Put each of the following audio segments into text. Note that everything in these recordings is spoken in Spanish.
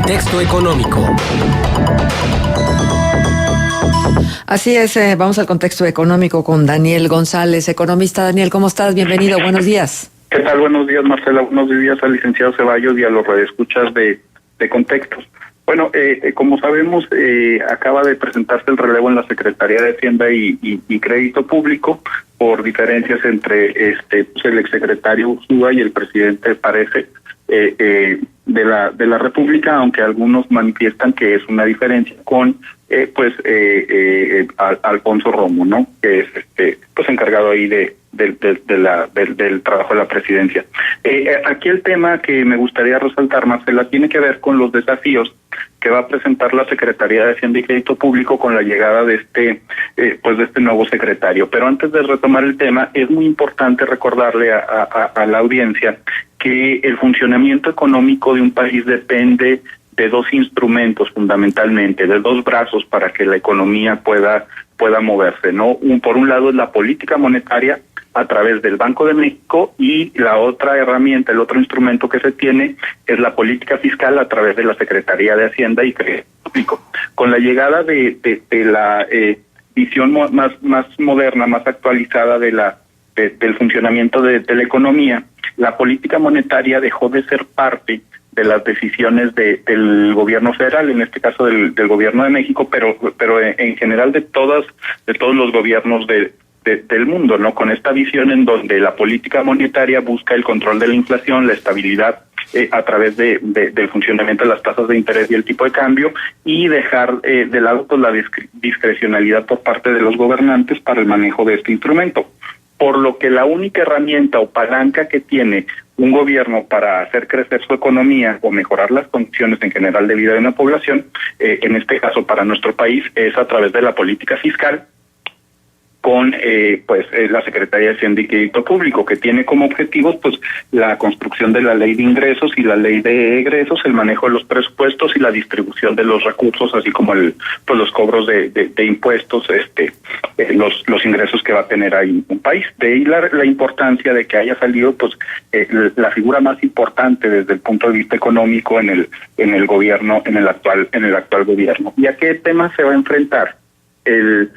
Contexto económico. Así es, vamos al contexto económico con Daniel González, economista. Daniel, ¿cómo estás? Bienvenido, buenos días. ¿Qué tal? Buenos días, Marcela. Buenos días al licenciado Ceballos y a los radioescuchas de Contextos. Bueno, como sabemos, acaba de presentarse el relevo en la Secretaría de Hacienda y Crédito Público por diferencias entre el exsecretario Ursúa y el presidente, parece, de la República, aunque algunos manifiestan que es una diferencia con Alfonso Romo, ¿no? Que es encargado ahí del trabajo de la presidencia. Aquí el tema que me gustaría resaltar, Marcela, tiene que ver con los desafíos que va a presentar la Secretaría de Hacienda y Crédito Público con la llegada de este nuevo secretario. Pero antes de retomar el tema, es muy importante recordarle a la audiencia que el funcionamiento económico de un país depende de dos instrumentos fundamentalmente, de dos brazos para que la economía pueda moverse, ¿no? Por un lado es la política monetaria a través del Banco de México, y la otra herramienta, el otro instrumento que se tiene es la política fiscal a través de la Secretaría de Hacienda y Crédito Público. Con la llegada de la visión más moderna, más actualizada del funcionamiento de la economía, la política monetaria dejó de ser parte de las decisiones del gobierno federal, en este caso del gobierno de México, pero en general de todos los gobiernos del mundo, ¿no? Con esta visión en donde la política monetaria busca el control de la inflación, la estabilidad a través del funcionamiento de las tasas de interés y el tipo de cambio, y dejar de lado la discrecionalidad por parte de los gobernantes para el manejo de este instrumento. Por lo que la única herramienta o palanca que tiene un gobierno para hacer crecer su economía o mejorar las condiciones en general de vida de una población, en este caso para nuestro país, es a través de la política fiscal, con la Secretaría de Hacienda y Crédito Público, que tiene como objetivos la construcción de la ley de ingresos y la ley de egresos, el manejo de los presupuestos y la distribución de los recursos, así como los cobros de impuestos, los ingresos que va a tener ahí un país. De ahí la importancia de que haya salido la figura más importante desde el punto de vista económico en el gobierno, en el actual gobierno. ¿Y a qué tema se va a enfrentar el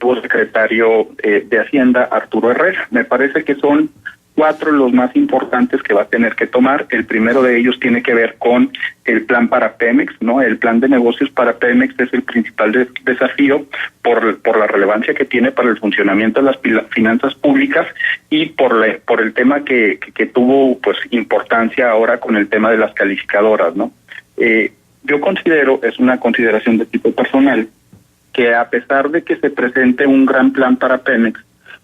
nuevo secretario de Hacienda, Arturo Herrera? Me parece que son 4 los más importantes que va a tener que tomar. El primero de ellos tiene que ver con el plan para Pemex, ¿no? El plan de negocios para Pemex es el principal desafío por la relevancia que tiene para el funcionamiento de las finanzas públicas y por el tema que tuvo importancia ahora con el tema de las calificadoras, ¿no? Yo considero, es una consideración de tipo personal, que a pesar de que se presente un gran plan para Pemex,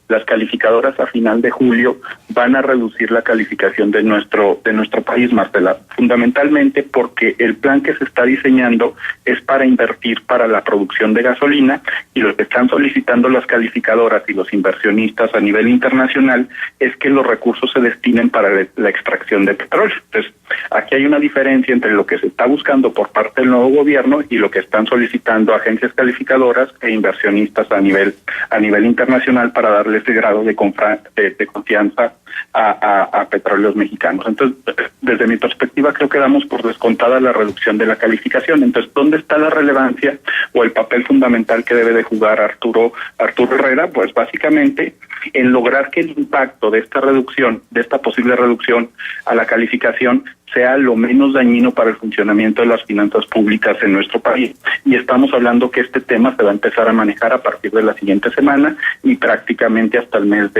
las calificadoras a final de julio van a reducir la calificación de nuestro país, Marcela, fundamentalmente porque el plan que se está diseñando es para invertir para la producción de gasolina, y lo que están solicitando las calificadoras y los inversionistas a nivel internacional es que los recursos se destinen para la extracción de petróleo. Entonces, aquí hay una diferencia entre lo que se está buscando por parte del nuevo gobierno y lo que están solicitando agencias calificadoras e inversionistas a nivel internacional para darle ese grado de confianza a petróleos mexicanos. Entonces, desde mi perspectiva, creo que damos por descontada la reducción de la calificación. Entonces, ¿dónde está la relevancia o el papel fundamental que debe de jugar Arturo Herrera? Pues básicamente en lograr que el impacto de esta posible reducción a la calificación sea lo menos dañino para el funcionamiento de las finanzas públicas en nuestro país. Y estamos hablando que este tema se va a empezar a manejar a partir de la siguiente semana y prácticamente hasta el mes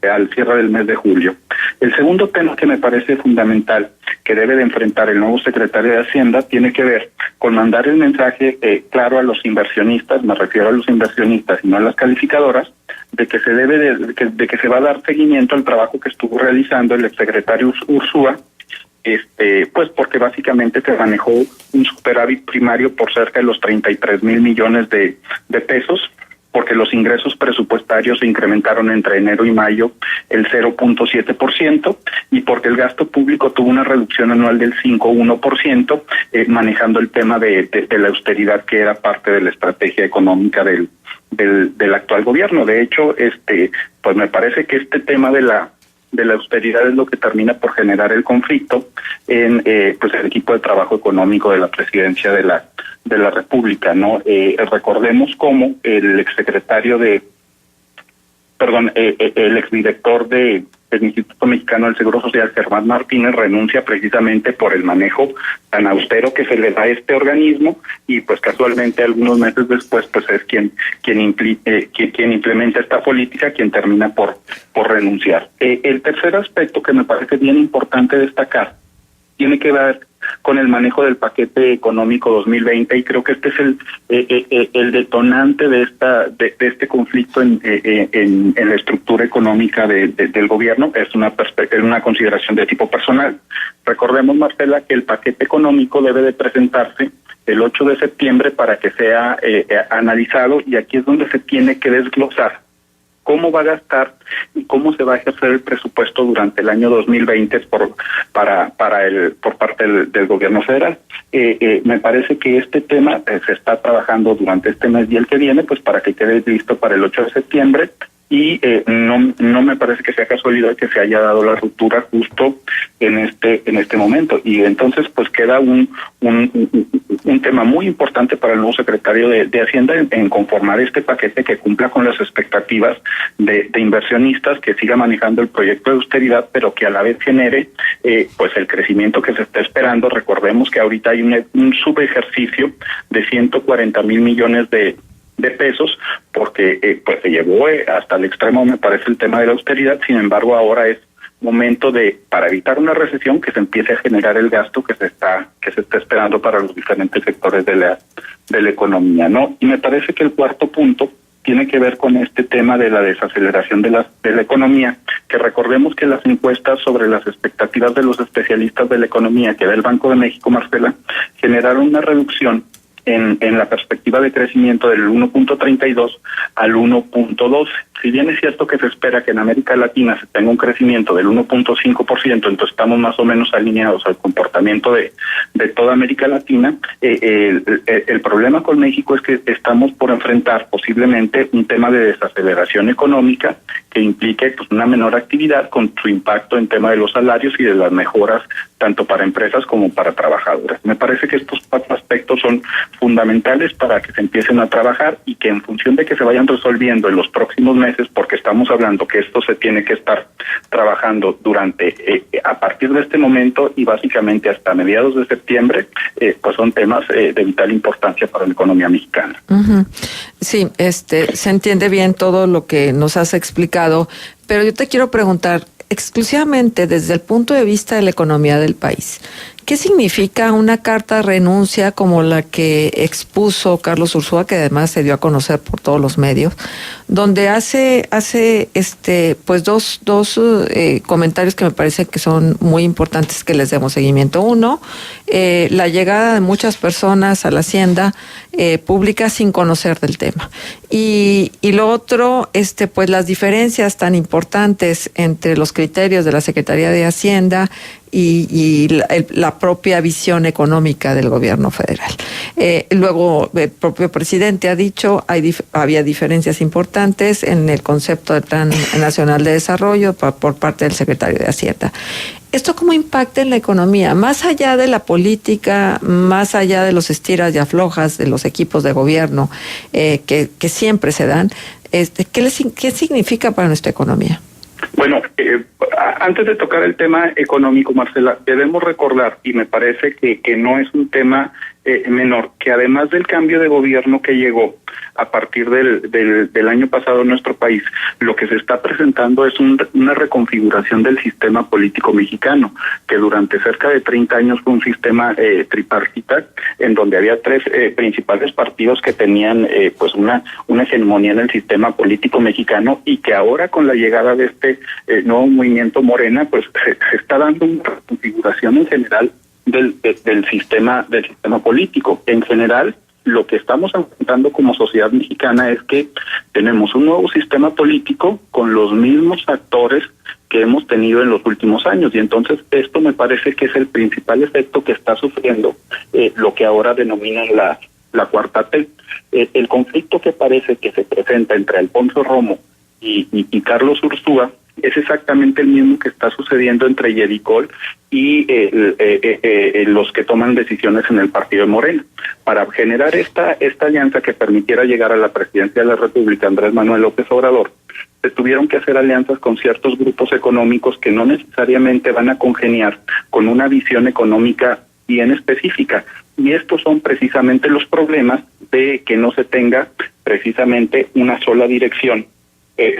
al cierre del mes de julio. El segundo tema que me parece fundamental que debe de enfrentar el nuevo secretario de Hacienda tiene que ver con mandar el mensaje claro a los inversionistas, me refiero a los inversionistas y no a las calificadoras, de que se va a dar seguimiento al trabajo que estuvo realizando el exsecretario Ursúa, porque básicamente se manejó un superávit primario por cerca de los 33,000 millones de pesos, porque los ingresos presupuestarios se incrementaron entre enero y mayo el 0.7%, y porque el gasto público tuvo una reducción anual del 5.1%, manejando el tema de la austeridad, que era parte de la estrategia económica del actual gobierno. De hecho, pues me parece que este tema de de la austeridad es lo que termina por generar el conflicto en pues el equipo de trabajo económico de la presidencia de la República, ¿no? Recordemos cómo el exsecretario el exdirector del Instituto Mexicano del Seguro Social, Germán Martínez, renuncia precisamente por el manejo tan austero que se le da a este organismo, y pues casualmente algunos meses después pues es quien implementa esta política, quien termina por renunciar. El tercer aspecto que me parece bien importante destacar tiene que ver con el manejo del paquete económico 2020, y creo que este es el detonante de este conflicto en la estructura económica del gobierno. Es una consideración de tipo personal. Recordemos, Marcela, que el paquete económico debe de presentarse el 8 de septiembre para que sea analizado, y aquí es donde se tiene que desglosar cómo va a gastar y cómo se va a ejercer el presupuesto durante el año 2020 por parte del gobierno federal. Me parece que este tema se está trabajando durante este mes y el que viene, pues para que quede listo para el 8 de septiembre. Y no me parece que sea casualidad que se haya dado la ruptura justo en este momento, y entonces pues queda un tema muy importante para el nuevo secretario de Hacienda en conformar este paquete que cumpla con las expectativas de inversionistas, que siga manejando el proyecto de austeridad, pero que a la vez genere pues el crecimiento que se está esperando. Recordemos que ahorita hay un subejercicio de 140,000 millones de pesos, porque pues se llevó hasta el extremo, me parece, el tema de la austeridad. Sin embargo, ahora es momento para evitar una recesión, que se empiece a generar el gasto que se está esperando para los diferentes sectores de la economía, ¿no? Y me parece que el cuarto punto tiene que ver con este tema de la desaceleración de la economía, que recordemos que las encuestas sobre las expectativas de los especialistas de la economía que da el Banco de México, Marcela, generaron una reducción en la perspectiva de crecimiento del 1.32 al 1.12. Si bien es cierto que se espera que en América Latina se tenga un crecimiento del 1.5%, entonces estamos más o menos alineados al comportamiento de toda América Latina, el problema con México es que estamos por enfrentar posiblemente un tema de desaceleración económica que implique pues una menor actividad, con su impacto en tema de los salarios y de las mejoras tanto para empresas como para trabajadores. Me parece que estos cuatro aspectos son fundamentales para que se empiecen a trabajar, y que en función de que se vayan resolviendo en los próximos meses, porque estamos hablando que esto se tiene que estar trabajando a partir de este momento y básicamente hasta mediados de septiembre, pues son temas de vital importancia para la economía mexicana. Uh-huh. Sí, se entiende bien todo lo que nos has explicado, pero yo te quiero preguntar exclusivamente desde el punto de vista de la economía del país. ¿Qué significa una carta de renuncia como la que expuso Carlos Ursúa, que además se dio a conocer por todos los medios, donde hace pues dos comentarios que me parece que son muy importantes que les demos seguimiento? Uno, la llegada de muchas personas a la hacienda pública sin conocer del tema, y lo otro, pues las diferencias tan importantes entre los criterios de la Secretaría de Hacienda y la propia visión económica del gobierno federal. Luego, el propio presidente ha dicho había diferencias importantes en el concepto del Plan Nacional de Desarrollo por parte del secretario de Hacienda. ¿Esto cómo impacta en la economía? Más allá de la política, más allá de los estiras y aflojas de los equipos de gobierno que siempre se dan, ¿qué significa para nuestra economía? Bueno, antes de tocar el tema económico, Marcela, debemos recordar, y me parece que no es un tema menor, que además del cambio de gobierno que llegó a partir del año pasado en nuestro país, lo que se está presentando es una reconfiguración del sistema político mexicano, que durante cerca de 30 años fue un sistema tripartita, en donde había tres principales partidos que tenían pues una hegemonía en el sistema político mexicano, y que ahora con la llegada de este nuevo movimiento Morena, pues se está dando una reconfiguración en general del sistema político. En general, lo que estamos enfrentando como sociedad mexicana es que tenemos un nuevo sistema político con los mismos actores que hemos tenido en los últimos años, y entonces esto me parece que es el principal efecto que está sufriendo lo que ahora denominan la cuarta T. El conflicto que parece que se presenta entre Alfonso Romo y Carlos Ursúa es exactamente el mismo que está sucediendo entre Yedicol y los que toman decisiones en el partido de Morena. Para generar esta alianza que permitiera llegar a la presidencia de la República, Andrés Manuel López Obrador, se tuvieron que hacer alianzas con ciertos grupos económicos que no necesariamente van a congeniar con una visión económica bien específica. Y estos son precisamente los problemas de que no se tenga precisamente una sola dirección,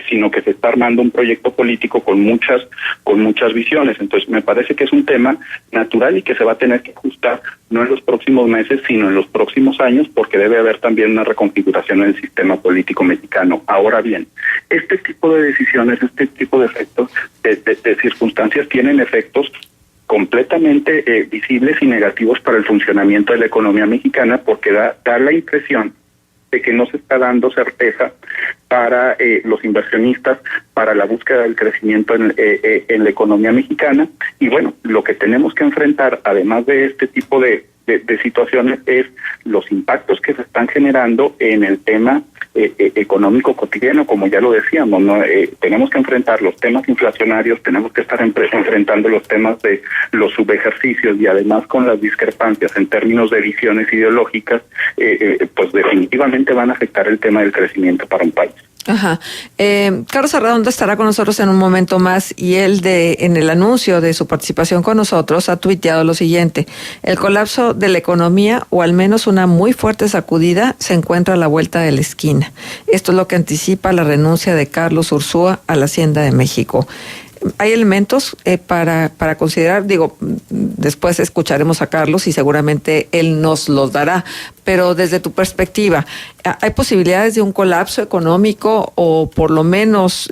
sino que se está armando un proyecto político con muchas visiones. Entonces me parece que es un tema natural y que se va a tener que ajustar no en los próximos meses, sino en los próximos años, porque debe haber también una reconfiguración en el sistema político mexicano. Ahora bien, este tipo de decisiones, este tipo de efectos, de circunstancias tienen efectos completamente visibles y negativos para el funcionamiento de la economía mexicana, porque da la impresión de que no se está dando certeza para los inversionistas, para la búsqueda del crecimiento en la economía mexicana. Y bueno, lo que tenemos que enfrentar, además de este tipo de situaciones, es los impactos que se están generando en el tema económico cotidiano, como ya lo decíamos, ¿no? Tenemos que enfrentar los temas inflacionarios, tenemos que estar enfrentando los temas de los subejercicios, y además con las discrepancias en términos de visiones ideológicas, pues definitivamente van a afectar el tema del crecimiento para un país. Ajá. Carlos Arredondo estará con nosotros en un momento más, y él en el anuncio de su participación con nosotros ha tuiteado lo siguiente: el colapso de la economía, o al menos una muy fuerte sacudida, se encuentra a la vuelta de la esquina. Esto es lo que anticipa la renuncia de Carlos Ursúa a la Hacienda de México. Hay elementos para considerar, después escucharemos a Carlos y seguramente él nos los dará, pero desde tu perspectiva, ¿hay posibilidades de un colapso económico o por lo menos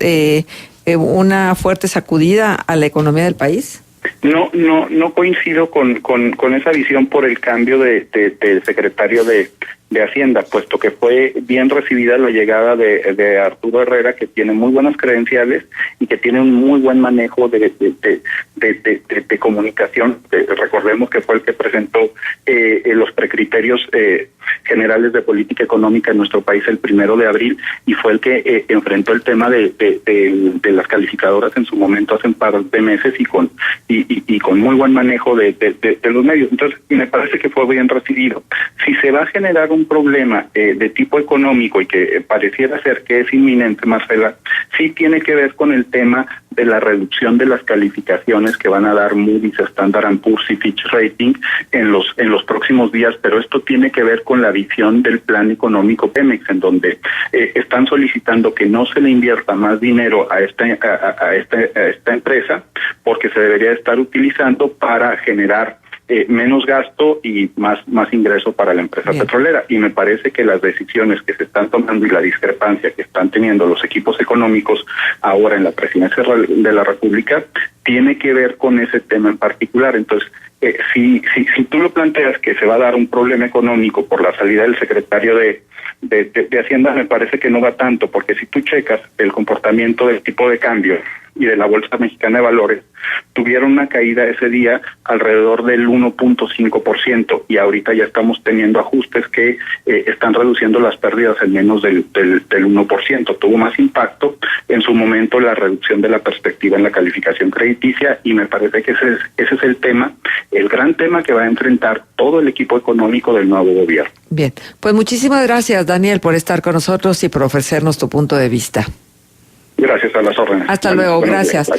una fuerte sacudida a la economía del país? No coincido con esa visión por el cambio del secretario de Hacienda, puesto que fue bien recibida la llegada de Arturo Herrera, que tiene muy buenas credenciales y que tiene un muy buen manejo de comunicación. Recordemos que fue el que presentó los precriterios generales de política económica en nuestro país el 1 de abril, y fue el que enfrentó el tema de las calificadoras en su momento hace un par de meses, y con muy buen manejo de los medios. Entonces me parece que fue bien recibido. Si se va a generar un problema de tipo económico, y que pareciera ser que es inminente, Marcela, sí tiene que ver con el tema de la reducción de las calificaciones que van a dar Moody's, Standard & Poor's y Fitch Rating en los próximos días, pero esto tiene que ver con la visión del plan económico Pemex, en donde están solicitando que no se le invierta más dinero a esta empresa, porque se debería estar utilizando para generar menos gasto y más ingreso para la empresa petrolera. Y me parece que las decisiones que se están tomando y la discrepancia que están teniendo los equipos económicos ahora en la presidencia de la República tiene que ver con ese tema en particular. Entonces, si tú lo planteas que se va a dar un problema económico por la salida del secretario de Hacienda, me parece que no va tanto, porque si tú checas el comportamiento del tipo de cambio y de la Bolsa Mexicana de Valores, tuvieron una caída ese día alrededor del 1.5%, y ahorita ya estamos teniendo ajustes que están reduciendo las pérdidas en menos del 1%. Tuvo más impacto en su momento la reducción de la perspectiva en la calificación crediticia, y me parece que ese es el tema, el gran tema que va a enfrentar todo el equipo económico del nuevo gobierno. Bien, pues muchísimas gracias, Daniel, por estar con nosotros y por ofrecernos tu punto de vista. Gracias, a las órdenes. Hasta luego, gracias.